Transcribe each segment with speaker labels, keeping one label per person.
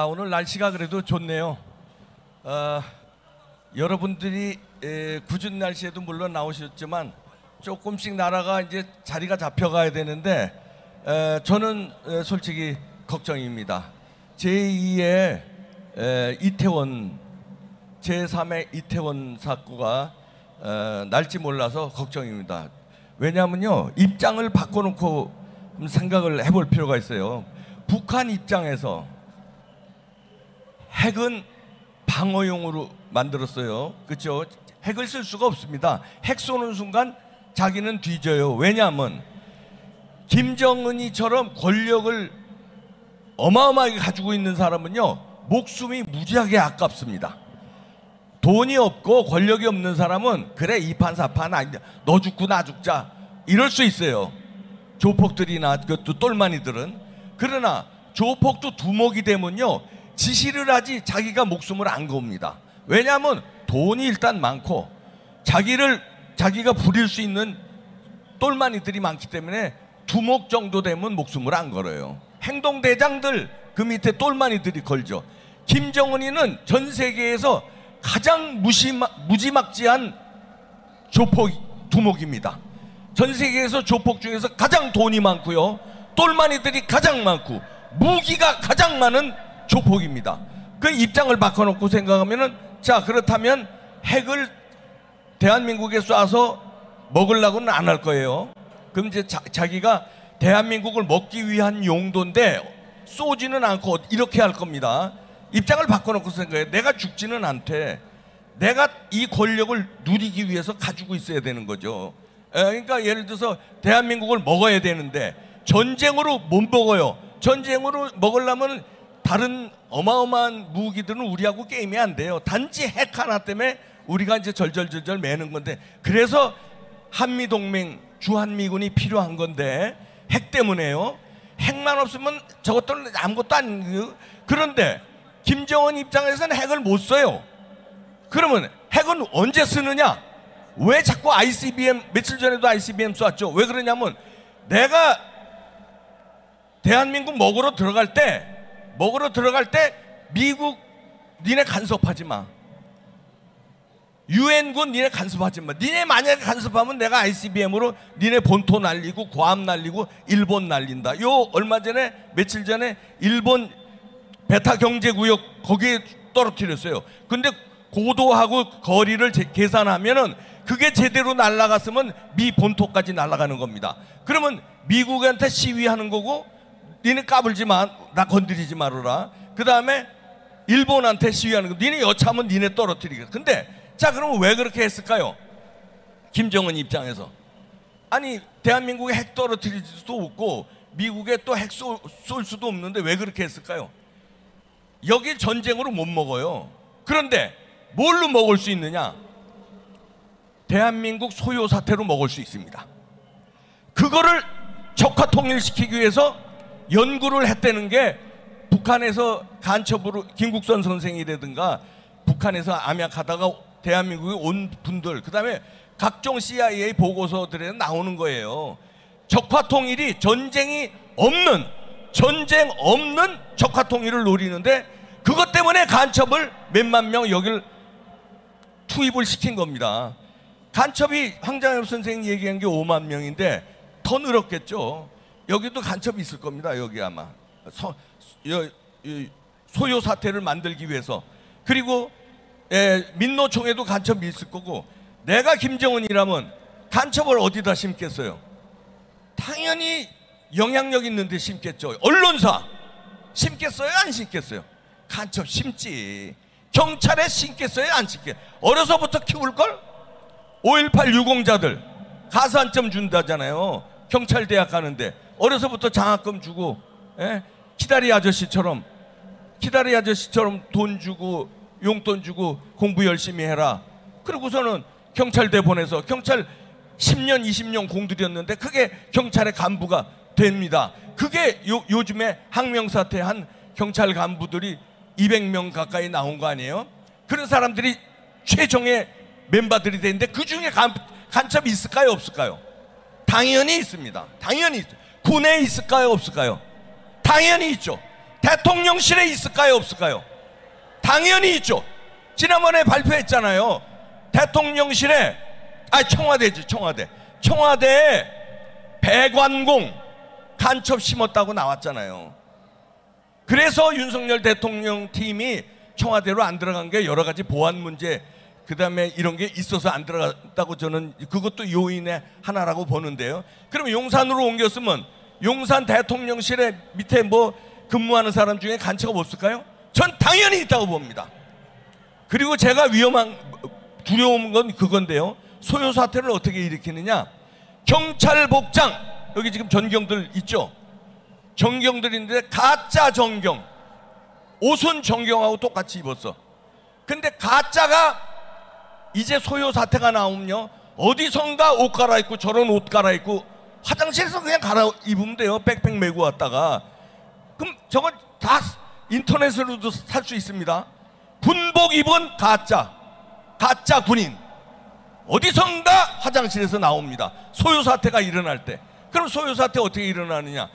Speaker 1: 오늘 날씨가 그래도 좋네요. 여러분들이 궂은 날씨에도 물론 나오셨지만 조금씩 나라가 이제 자리가 잡혀가야 되는데 저는 솔직히 걱정입니다. 제2의 이태원, 제3의 이태원 사고가 날지 몰라서 걱정입니다. 왜냐하면요, 입장을 바꿔놓고 생각을 해볼 필요가 있어요. 북한 입장에서 핵은 방어용으로 만들었어요. 그렇죠? 핵을 쓸 수가 없습니다. 핵 쏘는 순간 자기는 뒤져요. 왜냐하면 김정은이처럼 권력을 어마어마하게 가지고 있는 사람은요, 목숨이 무지하게 아깝습니다. 돈이 없고 권력이 없는 사람은 그래 이판사판 아니다, 너 죽고 나 죽자 이럴 수 있어요. 조폭들이나 그것도 똘마니들은. 그러나 조폭도 두목이 되면요, 지시를 하지 자기가 목숨을 안 겁니다. 왜냐하면 돈이 일단 많고 자기가 부릴 수 있는 똘마니들이 많기 때문에 두목 정도 되면 목숨을 안 걸어요. 행동대장들 그 밑에 똘마니들이 걸죠. 김정은이는 전 세계에서 가장 무지막지한 두목입니다. 전 세계에서 조폭 중에서 가장 돈이 많고요, 똘마니들이 가장 많고 무기가 가장 많은 조폭입니다. 그 입장을 바꿔놓고 생각하면은, 자, 그렇다면 핵을 대한민국에 쏴서 먹으려고는 안 할 거예요. 그럼 이제 자기가 대한민국을 먹기 위한 용도인데 쏘지는 않고 이렇게 할 겁니다. 입장을 바꿔놓고 생각해요. 내가 죽지는 않되 내가 이 권력을 누리기 위해서 가지고 있어야 되는 거죠. 그러니까 예를 들어서 대한민국을 먹어야 되는데 전쟁으로 못 먹어요. 전쟁으로 먹으려면 다른 어마어마한 무기들은 우리하고 게임이 안 돼요. 단지 핵 하나 때문에 우리가 이제 절절절절 매는 건데, 그래서 한미동맹, 주한미군이 필요한 건데 핵 때문에요. 핵만 없으면 저것들은 아무것도 아니에요. 그런데 김정은 입장에서는 핵을 못 써요. 그러면 핵은 언제 쓰느냐? 왜 자꾸 ICBM, 며칠 전에도 ICBM 쐈죠. 왜 그러냐면 내가 대한민국 먹으러 들어갈 때 미국 니네 간섭하지 마. 유엔군 니네 간섭하지 마. 니네 만약에 간섭하면 내가 ICBM으로 니네 본토 날리고 괌 날리고 일본 날린다. 얼마 전에, 며칠 전에 일본 베타 경제구역 거기에 떨어뜨렸어요. 근데 고도하고 거리를 계산하면은 그게 제대로 날아갔으면 미 본토까지 날아가는 겁니다. 그러면 미국한테 시위하는 거고, 니네 까불지 마, 나 건드리지 말아라. 그 다음에 일본한테 시위하는 거, 니네 여차하면 니네 떨어뜨리겠다. 근데 자, 그러면 왜 그렇게 했을까요? 김정은 입장에서. 아니, 대한민국에 핵 떨어뜨릴 수도 없고 미국에 또 핵 쏠 수도 없는데 왜 그렇게 했을까요? 여기 전쟁으로 못 먹어요. 그런데 뭘로 먹을 수 있느냐? 대한민국 소요 사태로 먹을 수 있습니다. 그거를 적화 통일시키기 위해서 연구를 했다는 게, 북한에서 간첩으로 김국선 선생이라든가 북한에서 암약하다가 대한민국에 온 분들, 그 다음에 각종 CIA 보고서들에 나오는 거예요. 적화 통일이 전쟁 없는 적화 통일을 노리는데, 그것 때문에 간첩을 몇만 명 여길 투입을 시킨 겁니다. 간첩이 황장엽 선생이 얘기한 게 5만 명인데 더 늘었겠죠. 여기도 간첩이 있을 겁니다. 여기 아마 소요 사태를 만들기 위해서. 그리고 민노총에도 간첩이 있을 거고. 내가 김정은이라면 간첩을 어디다 심겠어요? 당연히 영향력 있는 데 심겠죠. 언론사 심겠어요? 안 심겠어요? 간첩 심지. 경찰에 심겠어요? 안 심겠어요? 어려서부터 키울걸? 5.18 유공자들 가산점 준다잖아요. 경찰대학 가는데 어려서부터 장학금 주고, 기다리 아저씨처럼 돈 주고 용돈 주고 공부 열심히 해라. 그리고서는 경찰대 보내서 경찰 10년 20년 공들였는데 그게 경찰의 간부가 됩니다. 그게 요즘에 항명사태 한 경찰 간부들이 200명 가까이 나온 거 아니에요? 그런 사람들이 최종의 멤버들이 되는데 그 중에 간첩이 있을까요? 없을까요? 당연히 있습니다. 당연히 있죠. 군에 있을까요? 없을까요? 당연히 있죠. 대통령실에 있을까요, 없을까요? 당연히 있죠. 지난번에 발표했잖아요. 대통령실에, 청와대지, 청와대에 배관공 간첩 심었다고 나왔잖아요. 그래서 윤석열 대통령 팀이 청와대로 안 들어간 게 여러 가지 보안 문제, 그 다음에 이런 게 있어서 안 들어갔다고 저는 그것도 요인의 하나라고 보는데요. 그럼 용산으로 옮겼으면 용산 대통령실에 밑에 뭐 근무하는 사람 중에 간첩 없을까요? 전 당연히 있다고 봅니다. 그리고 제가 두려운 건 그건데요. 소요 사태를 어떻게 일으키느냐? 경찰 복장, 여기 지금 전경들 있죠? 정경들인데 가짜 정경, 옷은 정경하고 똑같이 입었어. 근데 가짜가 이제 소요 사태가 나오면요, 어디선가 옷 갈아입고, 저런 옷 갈아입고 화장실에서 그냥 갈아입으면 돼요. 백팩 메고 왔다가. 그럼 저건 다 인터넷으로도 살 수 있습니다. 군복 입은 가짜 군인 어디선가 화장실에서 나옵니다. 소요 사태가 일어날 때. 그럼 소요 사태 어떻게 일어나느냐?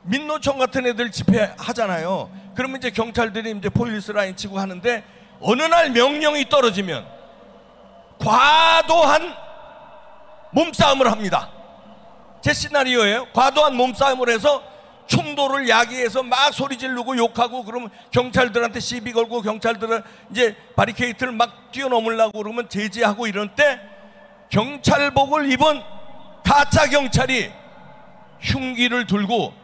Speaker 1: 민노총 같은 애들 집회하잖아요. 그러면 이제 경찰들이 이제 포일리스 라인 치고 하는데, 어느 날 명령이 떨어지면 과도한 몸싸움을 합니다. 제 시나리오예요. 과도한 몸싸움을 해서 충돌을 야기해서 막 소리 지르고 욕하고, 그러면 경찰들한테 시비 걸고, 경찰들은 이제 바리케이트를 막 뛰어넘으려고 그러면 제지하고, 이런 때 경찰복을 입은 가짜 경찰이 흉기를 들고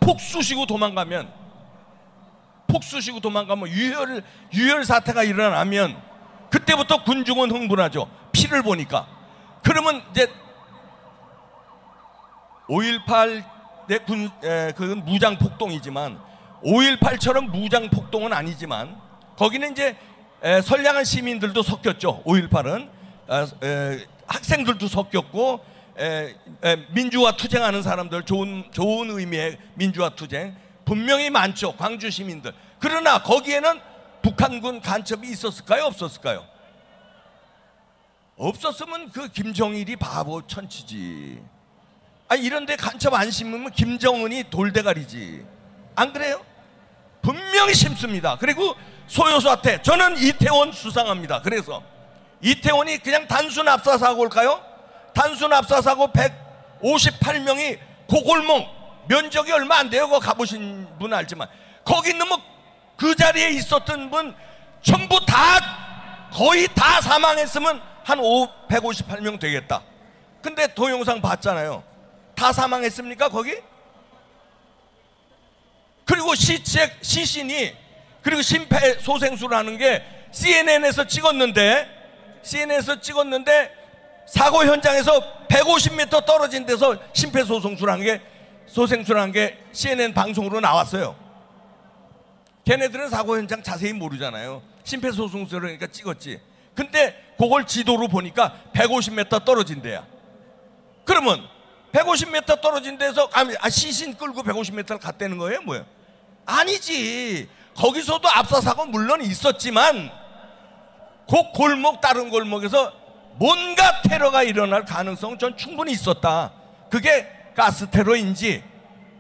Speaker 1: 폭 쑤시고 도망가면 유혈 사태가 일어나면 그때부터 군중은 흥분하죠. 피를 보니까. 그러면 이제 5.18 그건 무장 폭동이지만, 5.18처럼 무장 폭동은 아니지만, 거기는 이제 선량한 시민들도 섞였죠. 5.18은 학생들도 섞였고, 민주화 투쟁하는 사람들, 좋은 의미의 민주화 투쟁 분명히 많죠. 광주 시민들. 그러나 거기에는 북한군 간첩이 있었을까요, 없었을까요? 없었으면 그 김정일이 바보 천치지. 이런데 간첩 안 심으면 김정은이 돌대가리지. 안 그래요? 분명히 심습니다. 그리고 소요 사태, 저는 이태원 수상합니다. 그래서 이태원이 그냥 단순 압사 사고일까요? 단순 압사 사고 158명이 고골목, 면적이 얼마 안 돼요. 그거 가보신 분 알지만, 거기 있는 뭐 그 자리에 있었던 분 전부 다, 거의 다 사망했으면 한 158명 되겠다. 근데 동영상 봤잖아요. 다 사망했습니까, 거기? 그리고 시신이, 그리고 심폐소생술하는 게 CNN에서 찍었는데 사고 현장에서 150m 떨어진 데서 심폐소생술한 게 CNN 방송으로 나왔어요. 걔네들은 사고 현장 자세히 모르잖아요. 심폐소생술을 그러니까 찍었지. 근데 그걸 지도로 보니까 150m 떨어진 데야. 그러면 150m 떨어진 데서 시신 끌고 150m를 갔다는 거예요, 뭐예요? 아니지. 거기서도 압사 사고 물론 있었지만, 그 골목 다른 골목에서 뭔가 테러가 일어날 가능성은 전 충분히 있었다. 그게 가스 테러인지,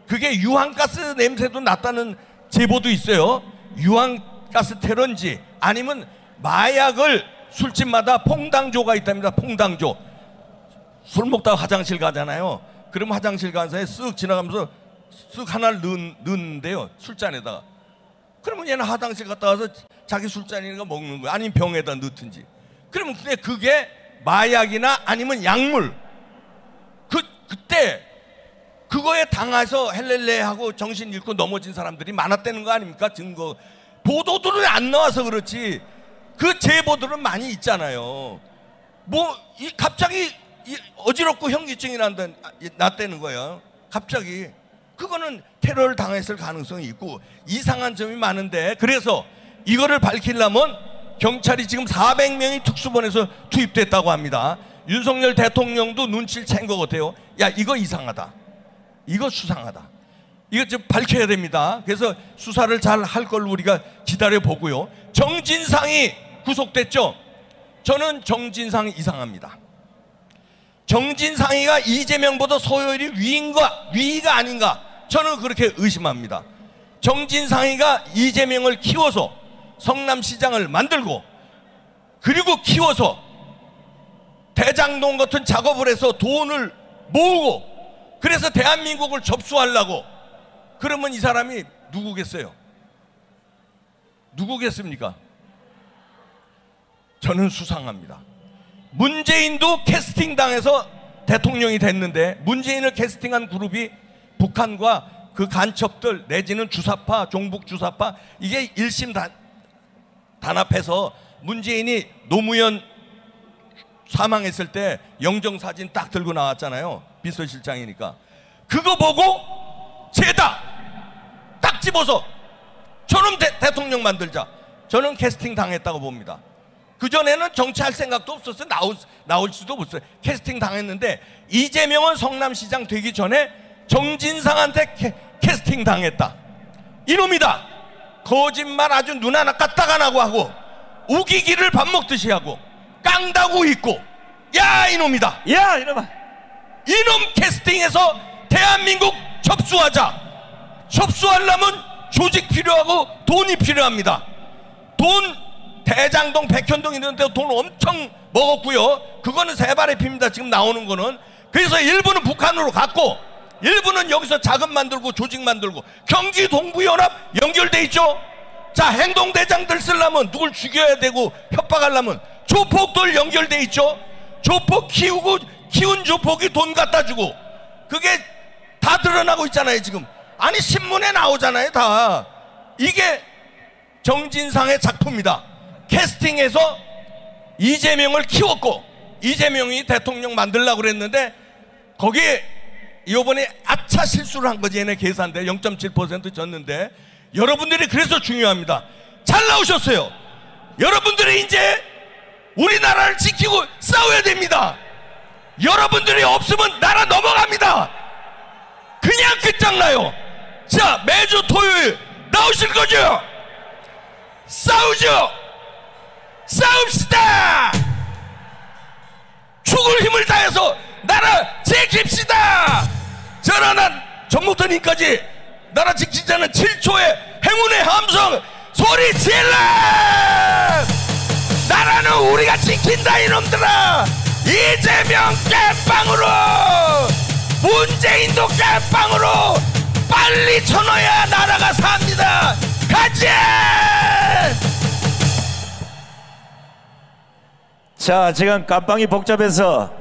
Speaker 1: 그게 유황가스 냄새도 났다는 제보도 있어요. 유황가스 테러인지, 아니면 마약을 술집마다 퐁당조가 있답니다. 퐁당조. 술 먹다가 화장실 가잖아요. 그럼 화장실 가서 쓱 지나가면서 쓱 하나를 넣는데요, 술잔에다가. 그러면 얘는 화장실 갔다 와서 자기 술잔이니까 먹는 거야. 아니면 병에다 넣든지. 그러면 근데 그게 마약이나 아니면 약물, 그때 그거에 당해서 헬렐레 하고 정신 잃고 넘어진 사람들이 많았다는 거 아닙니까? 증거 보도들은 안 나와서 그렇지 그 제보들은 많이 있잖아요. 뭐 갑자기 어지럽고 현기증이 났다는 거예요. 갑자기. 그거는 테러를 당했을 가능성이 있고 이상한 점이 많은데, 그래서 이거를 밝히려면 경찰이 지금 400명이 특수본에서 투입됐다고 합니다. 윤석열 대통령도 눈치를 챈 것 같아요. 야, 이거 이상하다, 이거 수상하다, 이거 좀 밝혀야 됩니다. 그래서 수사를 잘 할 걸 우리가 기다려보고요. 정진상이 구속됐죠. 저는 정진상이 이상합니다. 정진상이가 이재명보다 소요율이 위가 아닌가, 저는 그렇게 의심합니다. 정진상이가 이재명을 키워서 성남시장을 만들고, 그리고 키워서 대장동 같은 작업을 해서 돈을 모으고, 그래서 대한민국을 접수하려고, 그러면 이 사람이 누구겠어요? 누구겠습니까? 저는 수상합니다. 문재인도 캐스팅당해서 대통령이 됐는데, 문재인을 캐스팅한 그룹이 북한과 그 간첩들 내지는 주사파, 종북 주사파, 이게 일심 단합해서 문재인이 노무현 사망했을 때 영정사진 딱 들고 나왔잖아요. 비서실장이니까. 그거 보고 죄다 딱 집어서 저놈 대통령 만들자. 저는 캐스팅 당했다고 봅니다. 그전에는 정치할 생각도 없었어요. 나올 수도 없어요. 캐스팅 당했는데, 이재명은 성남시장 되기 전에 정진상한테 캐스팅 당했다. 이놈이다. 거짓말 아주 눈 하나 까딱 안 하고 우기기를 밥 먹듯이 하고 깡다구 있고, 야 이놈이다.
Speaker 2: 야 이놈아.
Speaker 1: 이놈 캐스팅해서 대한민국 접수하자. 접수하려면 조직 필요하고 돈이 필요합니다. 돈 대장동, 백현동 이런 데 돈 엄청 먹었고요. 그거는 세 발의 피입니다. 지금 나오는 거는. 그래서 일부는 북한으로 갔고, 일부는 여기서 자금 만들고 조직 만들고. 경기 동부연합 연결돼 있죠. 자, 행동대장들 쓰려면 누굴 죽여야 되고 협박하려면 조폭들 연결돼 있죠. 조폭 키운 조폭이 돈 갖다 주고. 그게 다 드러나고 있잖아요 지금. 아니 신문에 나오잖아요 다. 이게 정진상의 작품이다. 캐스팅해서 이재명을 키웠고, 이재명이 대통령 만들려고 그랬는데 거기에 이번에 아차 실수를 한 거지. 얘네 계산대 0.7% 졌는데, 여러분들이 그래서 중요합니다. 잘 나오셨어요. 여러분들이 이제 우리나라를 지키고 싸워야 됩니다. 여러분들이 없으면 나라 넘어갑니다. 그냥 끝장나요. 자, 매주 토요일 나오실 거죠? 싸우죠. 싸웁시다. 죽을 힘을 다해서 나라 지킵시다. 저는 전부터님까지 나라 지키자는 7초의 행운의 함성 소리 질러. 나라는 우리가 지킨다 이놈들아. 이재명 깹빵으로, 문재인도 깹빵으로 빨리 쳐넣어야 나라가 삽니다. 가자.
Speaker 2: 자, 지금 깜빵이 복잡해서